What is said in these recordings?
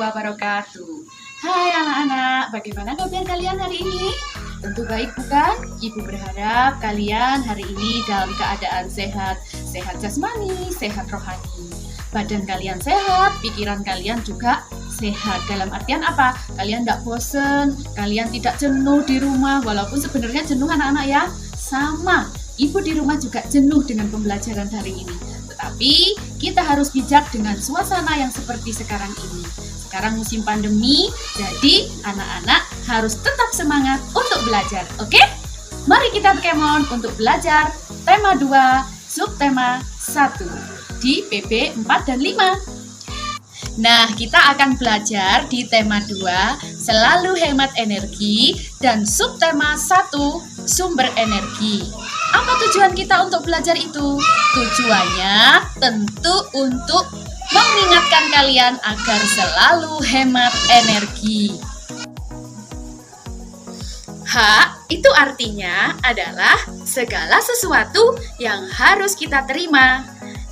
wabarakatuh. Hai anak-anak, bagaimana kabar kalian hari ini? Tentu baik bukan? Ibu berharap kalian hari ini dalam keadaan sehat. Sehat jasmani, sehat rohani. Badan kalian sehat, pikiran kalian juga sehat. Dalam artian apa? Kalian tidak bosen, kalian tidak jenuh di rumah. Walaupun sebenarnya jenuh anak-anak ya. Sama, ibu di rumah juga jenuh dengan pembelajaran hari ini. Tetapi kita harus bijak dengan suasana yang seperti sekarang ini. Sekarang musim pandemi, jadi anak-anak harus tetap semangat untuk belajar. Oke? Mari kita Pokemon untuk belajar tema 2, subtema 1 di PB 4 dan 5. Nah, kita akan belajar di tema 2, selalu hemat energi, dan subtema 1, sumber energi. Apa tujuan kita untuk belajar itu? Tujuannya tentu untuk mengingatkan kalian agar selalu hemat energi. H itu artinya adalah segala sesuatu yang harus kita terima.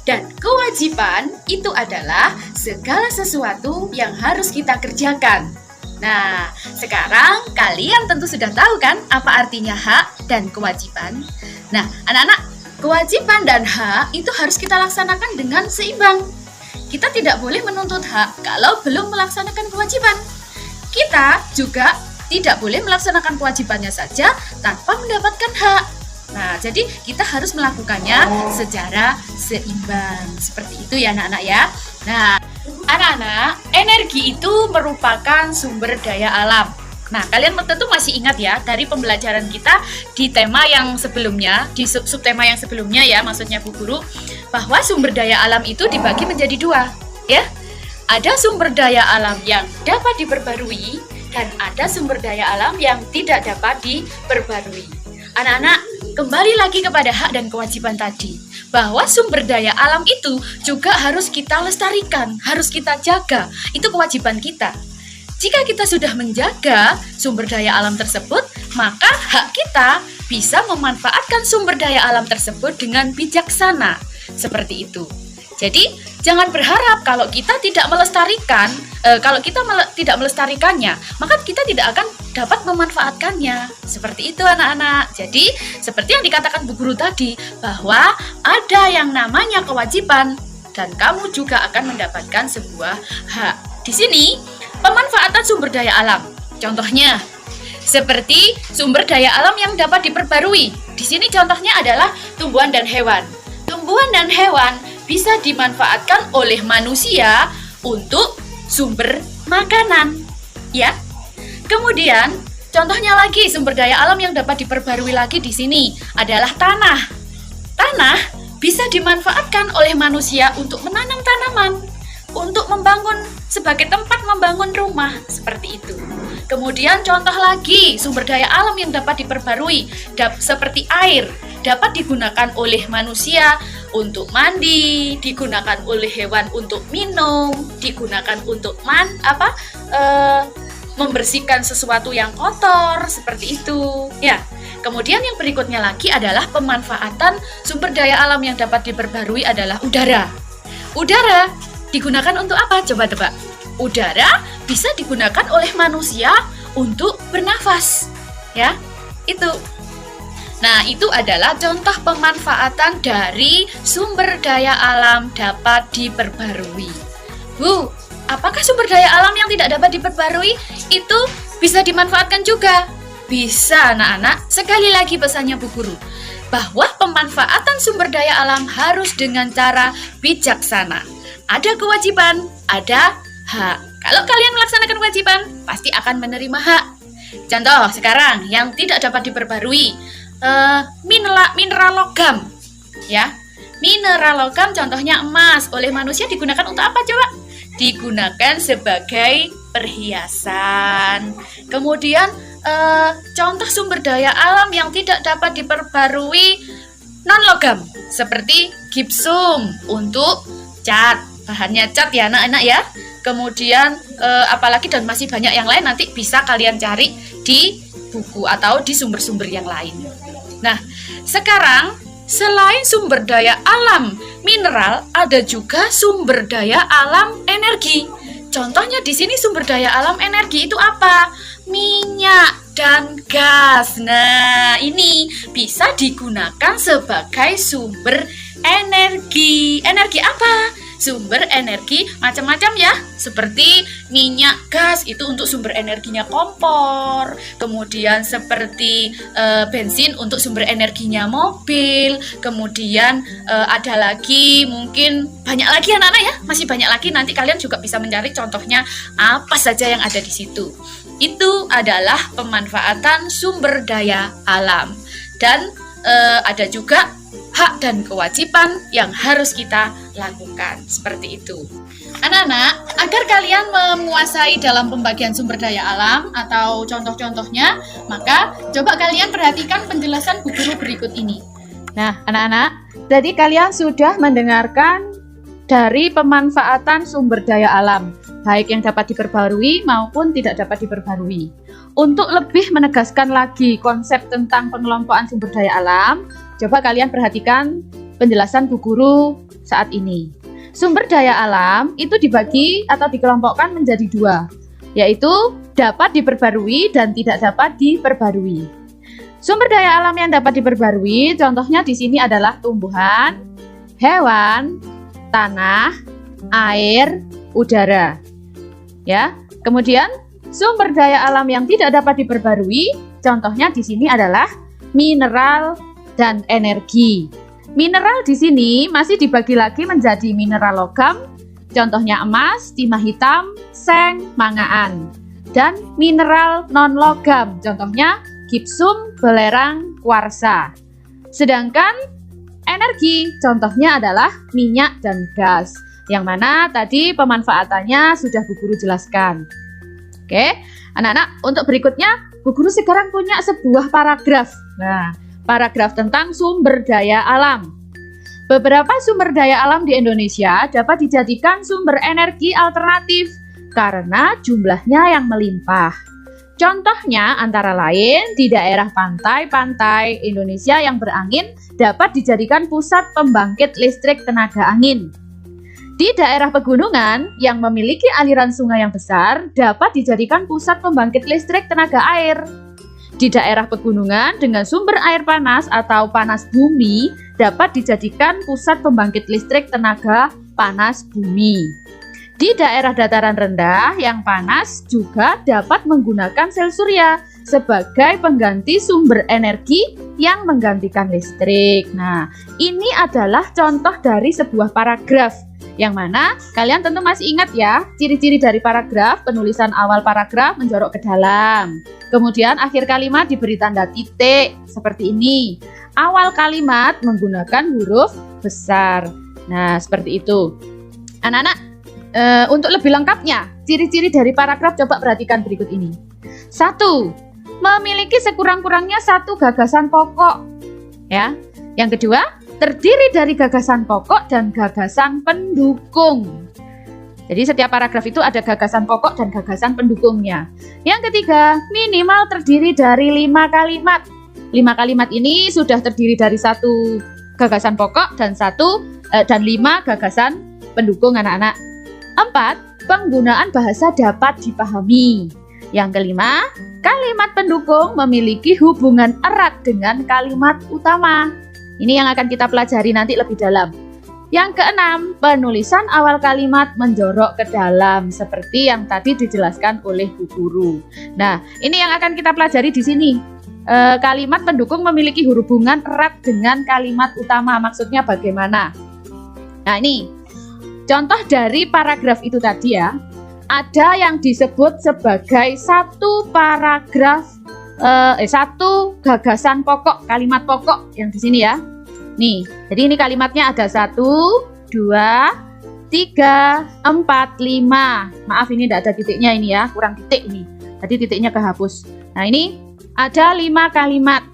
Dan kewajiban itu adalah segala sesuatu yang harus kita kerjakan. Nah, sekarang kalian tentu sudah tahu kan apa artinya hak dan kewajiban? Nah, anak-anak, kewajiban dan hak itu harus kita laksanakan dengan seimbang. Kita tidak boleh menuntut hak kalau belum melaksanakan kewajiban. Kita juga tidak boleh melaksanakan kewajibannya saja tanpa mendapatkan hak. Nah, jadi kita harus melakukannya secara seimbang. Seperti itu ya anak-anak ya. Nah, anak-anak, energi itu merupakan sumber daya alam. Nah, kalian tentu masih ingat ya dari pembelajaran kita di tema yang sebelumnya, di subtema yang sebelumnya ya, maksudnya Bu Guru, bahwa sumber daya alam itu dibagi menjadi dua, ya. Ada sumber daya alam yang dapat diperbarui dan ada sumber daya alam yang tidak dapat diperbarui. Anak-anak, kembali lagi kepada hak dan kewajiban tadi, bahwa sumber daya alam itu juga harus kita lestarikan, harus kita jaga. Itu kewajiban kita. Jika kita sudah menjaga sumber daya alam tersebut, maka hak kita bisa memanfaatkan sumber daya alam tersebut dengan bijaksana. Seperti itu. Jadi, jangan berharap kalau kita tidak melestarikan, tidak melestarikannya, maka kita tidak akan dapat memanfaatkannya. Seperti itu anak-anak. Jadi, seperti yang dikatakan Bu Guru tadi, bahwa ada yang namanya kewajiban dan kamu juga akan mendapatkan sebuah hak. Di sini, pemanfaatan sumber daya alam. Contohnya, seperti sumber daya alam yang dapat diperbarui. Di sini contohnya adalah tumbuhan dan hewan. Tumbuhan dan hewan bisa dimanfaatkan oleh manusia untuk sumber makanan, ya. Kemudian, contohnya lagi sumber daya alam yang dapat diperbarui lagi di sini adalah tanah. Tanah bisa dimanfaatkan oleh manusia untuk menanam tanaman, untuk membangun sebagai tempat membangun rumah, seperti itu. Kemudian contoh lagi sumber daya alam yang dapat diperbarui seperti air dapat digunakan oleh manusia untuk mandi, digunakan oleh hewan untuk minum, digunakan untuk membersihkan sesuatu yang kotor, seperti itu. Ya. Kemudian yang berikutnya lagi adalah pemanfaatan sumber daya alam yang dapat diperbarui adalah udara. Udara digunakan untuk apa? Coba tebak. Udara bisa digunakan oleh manusia untuk bernafas. Ya, itu. Nah, itu adalah contoh pemanfaatan dari sumber daya alam dapat diperbarui. Bu, apakah sumber daya alam yang tidak dapat diperbarui itu bisa dimanfaatkan juga? Bisa, anak-anak. Sekali lagi pesannya Bu Guru, bahwa pemanfaatan sumber daya alam harus dengan cara bijaksana. Ada kewajiban, ada hak. Kalau kalian melaksanakan kewajiban, pasti akan menerima hak. Contoh sekarang yang tidak dapat diperbarui, mineral logam, ya. Mineral logam contohnya emas, oleh manusia digunakan untuk apa coba? Digunakan sebagai perhiasan. Kemudian contoh sumber daya alam yang tidak dapat diperbarui non logam, seperti gipsum untuk cat, bahannya cat ya anak-anak ya. Kemudian apalagi dan masih banyak yang lain, nanti bisa kalian cari di buku atau di sumber-sumber yang lain. Nah, sekarang selain sumber daya alam mineral, ada juga sumber daya alam energi. Contohnya di sini sumber daya alam energi itu apa? Minyak dan gas. Nah, ini bisa digunakan sebagai sumber energi. Energi apa? Sumber energi macam-macam ya, seperti minyak, gas itu untuk sumber energinya kompor, kemudian seperti bensin untuk sumber energinya mobil, kemudian ada lagi mungkin banyak lagi anak-anak ya, masih banyak lagi, nanti kalian juga bisa mencari contohnya apa saja yang ada di situ. Itu adalah pemanfaatan sumber daya alam. Dan ada juga hak dan kewajiban yang harus kita lakukan. Seperti itu. Anak-anak, agar kalian menguasai dalam pembagian sumber daya alam atau contoh-contohnya, maka coba kalian perhatikan penjelasan Bu Guru berikut ini. Nah, anak-anak, jadi kalian sudah mendengarkan dari pemanfaatan sumber daya alam, baik yang dapat diperbarui maupun tidak dapat diperbarui. Untuk lebih menegaskan lagi konsep tentang pengelompokan sumber daya alam, coba kalian perhatikan penjelasan Bu Guru saat ini. Sumber daya alam itu dibagi atau dikelompokkan menjadi dua, yaitu dapat diperbarui dan tidak dapat diperbarui. Sumber daya alam yang dapat diperbarui, contohnya di sini adalah tumbuhan, hewan, tanah, air, udara. Ya, kemudian sumber daya alam yang tidak dapat diperbarui, contohnya di sini adalah mineral dan energi. Mineral di sini masih dibagi lagi menjadi mineral logam, contohnya emas, timah hitam, seng, mangaan. Dan mineral non-logam, contohnya gipsum, belerang, kuarsa. Sedangkan energi, contohnya adalah minyak dan gas, yang mana tadi pemanfaatannya sudah Bu Guru jelaskan. Oke, anak-anak, untuk berikutnya Bu Guru sekarang punya sebuah paragraf. Nah, paragraf tentang sumber daya alam. Beberapa sumber daya alam di Indonesia dapat dijadikan sumber energi alternatif karena jumlahnya yang melimpah. Contohnya antara lain di daerah pantai-pantai Indonesia yang berangin dapat dijadikan pusat pembangkit listrik tenaga angin. Di daerah pegunungan yang memiliki aliran sungai yang besar dapat dijadikan pusat pembangkit listrik tenaga air. Di daerah pegunungan dengan sumber air panas atau panas bumi dapat dijadikan pusat pembangkit listrik tenaga panas bumi. Di daerah dataran rendah yang panas juga dapat menggunakan sel surya sebagai pengganti sumber energi yang menggantikan listrik. Nah, ini adalah contoh dari sebuah paragraf yang mana kalian tentu masih ingat ya, ciri-ciri dari paragraf. Penulisan awal paragraf menjorok ke dalam, kemudian akhir kalimat diberi tanda titik seperti ini. Awal kalimat menggunakan huruf besar. Nah, seperti itu. Anak-anak, untuk lebih lengkapnya ciri-ciri dari paragraf coba perhatikan berikut ini. 1. Memiliki sekurang-kurangnya satu gagasan pokok. Ya. Yang kedua, terdiri dari gagasan pokok dan gagasan pendukung. Jadi setiap paragraf itu ada gagasan pokok dan gagasan pendukungnya. Yang ketiga, minimal terdiri dari 5 kalimat. 5 kalimat ini sudah terdiri dari satu gagasan pokok dan 5 gagasan pendukung, anak-anak. 4. Penggunaan bahasa dapat dipahami. Yang kelima, kalimat pendukung memiliki hubungan erat dengan kalimat utama. Ini yang akan kita pelajari nanti lebih dalam. Yang keenam, penulisan awal kalimat menjorok ke dalam seperti yang tadi dijelaskan oleh Bu Guru. Nah, ini yang akan kita pelajari di sini. Kalimat pendukung memiliki hubungan erat dengan kalimat utama. Maksudnya bagaimana? Nah, ini contoh dari paragraf itu tadi ya. Ada yang disebut sebagai satu paragraf, satu gagasan pokok, kalimat pokok yang di sini ya. Nih, jadi ini kalimatnya ada 1, 2, 3, 4, 5. Maaf, ini tidak ada titiknya ini ya, kurang titik ini. Tadi titiknya kehapus. Nah, ini ada 5 kalimat.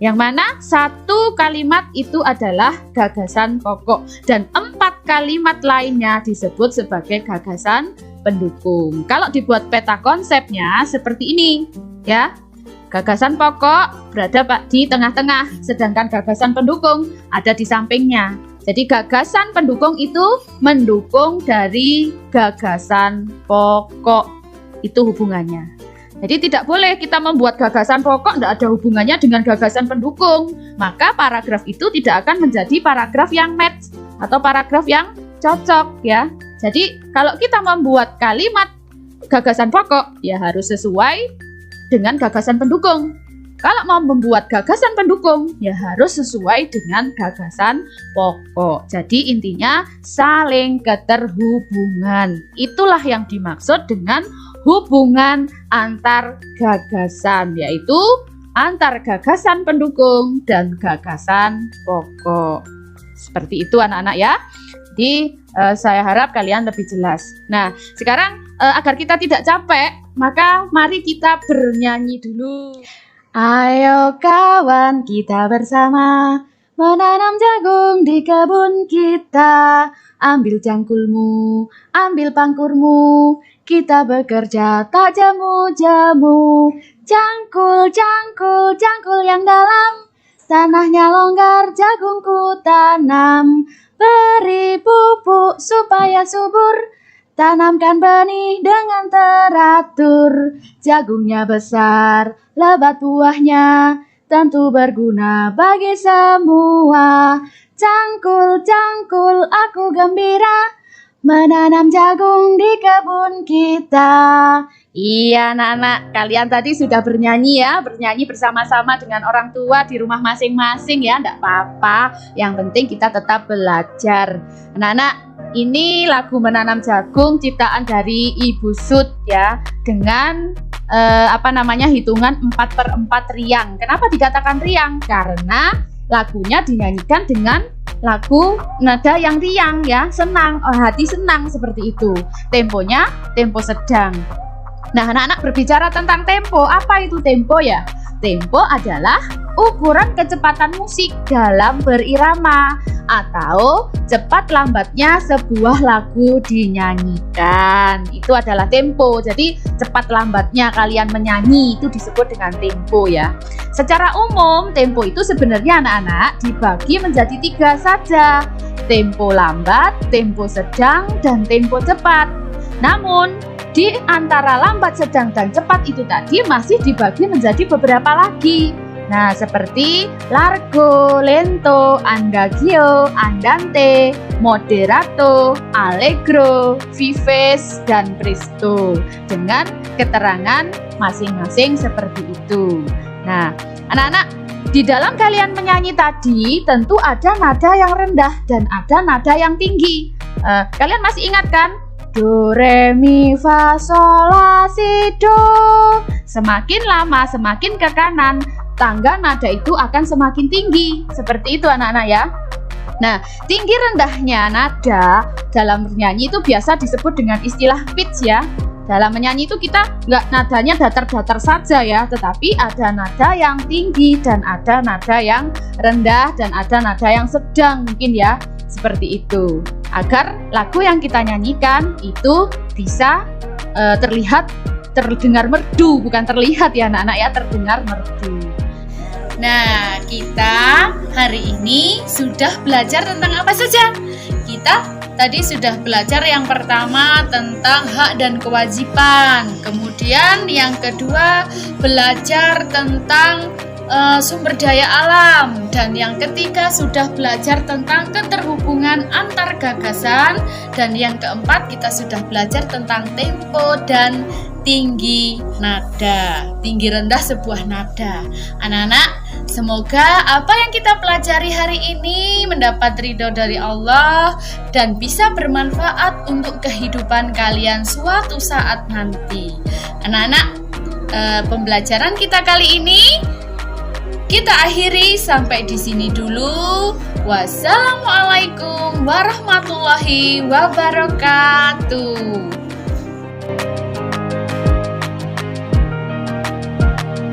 Yang mana satu kalimat itu adalah gagasan pokok dan 4 kalimat lainnya disebut sebagai gagasan pendukung. Kalau dibuat peta konsepnya seperti ini, ya. Gagasan pokok berada di tengah-tengah, sedangkan gagasan pendukung ada di sampingnya. Jadi gagasan pendukung itu mendukung dari gagasan pokok. Itu hubungannya. Jadi tidak boleh kita membuat gagasan pokok tidak ada hubungannya dengan gagasan pendukung. Maka paragraf itu tidak akan menjadi paragraf yang match atau paragraf yang cocok ya. Jadi kalau kita membuat kalimat gagasan pokok ya harus sesuai dengan gagasan pendukung. Kalau mau membuat gagasan pendukung ya harus sesuai dengan gagasan pokok. Jadi intinya saling keterhubungan. Itulah yang dimaksud dengan hubungan antar gagasan, yaitu antar gagasan pendukung dan gagasan pokok. Seperti itu anak-anak ya. Jadi saya harap kalian lebih jelas. Nah, sekarang agar kita tidak capek, maka mari kita bernyanyi dulu. Ayo kawan kita bersama menanam jagung di kebun kita. Ambil cangkulmu, ambil pangkurmu, kita bekerja tak jamu-jamu. Cangkul, cangkul, cangkul yang dalam, tanahnya longgar jagungku tanam. Beri pupuk supaya subur, tanamkan benih dengan teratur. Jagungnya besar, lebat buahnya, tentu berguna bagi semua. Cangkul, cangkul, aku gembira menanam jagung di kebun kita. Iya anak-anak, kalian tadi sudah bernyanyi ya, bernyanyi bersama-sama dengan orang tua di rumah masing-masing ya, enggak apa-apa. Yang penting kita tetap belajar. Anak-anak, ini lagu Menanam Jagung ciptaan dari Ibu Sud ya, dengan hitungan 4/4 riang. Kenapa dikatakan riang? Karena lagunya dinyanyikan dengan lagu nada yang riang ya, senang, hati senang seperti itu. Temponya tempo sedang. Nah, anak-anak berbicara tentang tempo, apa itu tempo ya? Tempo adalah ukuran kecepatan musik dalam berirama atau cepat lambatnya sebuah lagu dinyanyikan. Itu adalah tempo. Jadi cepat lambatnya kalian menyanyi itu disebut dengan tempo ya. Secara umum tempo itu sebenarnya anak-anak dibagi menjadi 3 saja. Tempo lambat, tempo sedang, dan tempo cepat. Namun di antara lambat, sedang, dan cepat itu tadi masih dibagi menjadi beberapa lagi. Nah, seperti largo, lento, andagio, andante, moderato, allegro, vivace, dan presto. Dengan keterangan masing-masing seperti itu. Nah, anak-anak, di dalam kalian menyanyi tadi tentu ada nada yang rendah dan ada nada yang tinggi. Kalian masih ingat kan? Do, re, mi, fa, sol, la, si, do. Semakin lama, semakin ke kanan, tangga nada itu akan semakin tinggi. Seperti itu anak-anak ya. Nah, tinggi rendahnya nada dalam bernyanyi itu biasa disebut dengan istilah pitch ya. Dalam menyanyi itu kita nggak nadanya datar-datar saja ya, tetapi ada nada yang tinggi dan ada nada yang rendah dan ada nada yang sedang mungkin ya. Seperti itu. Agar lagu yang kita nyanyikan itu bisa terdengar merdu, bukan terlihat ya anak-anak ya, terdengar merdu. Nah, kita hari ini sudah belajar tentang apa saja? Kita tadi sudah belajar yang pertama tentang hak dan kewajiban. Kemudian yang kedua belajar tentang sumber daya alam, dan yang ketiga sudah belajar tentang keterhubungan antar gagasan, dan yang keempat kita sudah belajar tentang tempo dan tinggi nada, tinggi rendah sebuah nada. Anak-anak, semoga apa yang kita pelajari hari ini mendapat ridho dari Allah dan bisa bermanfaat untuk kehidupan kalian suatu saat nanti. Anak-anak, pembelajaran kita kali ini kita akhiri sampai di sini dulu. Wassalamualaikum warahmatullahi wabarakatuh.